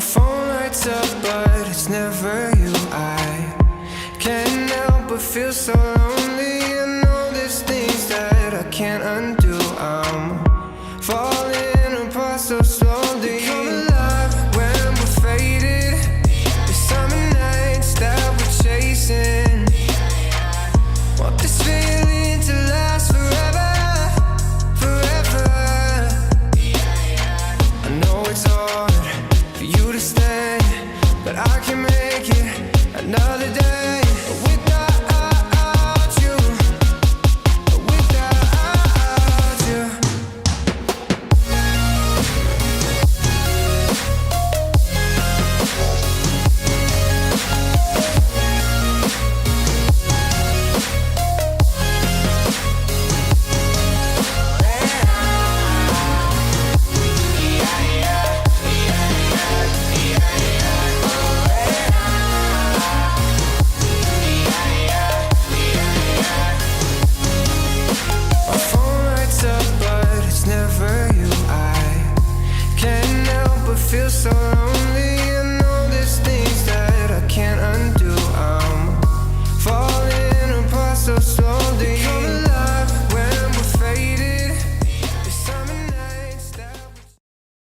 phone lights up, but it's never you. I can't help but feel so lonely. I know there's things that I can't undo. I'm falling apart so slowly. We come alive when we're faded. The summer nights that we're chasing. Want this feeling to last forever, forever. I know it's hard for you to stay, but I can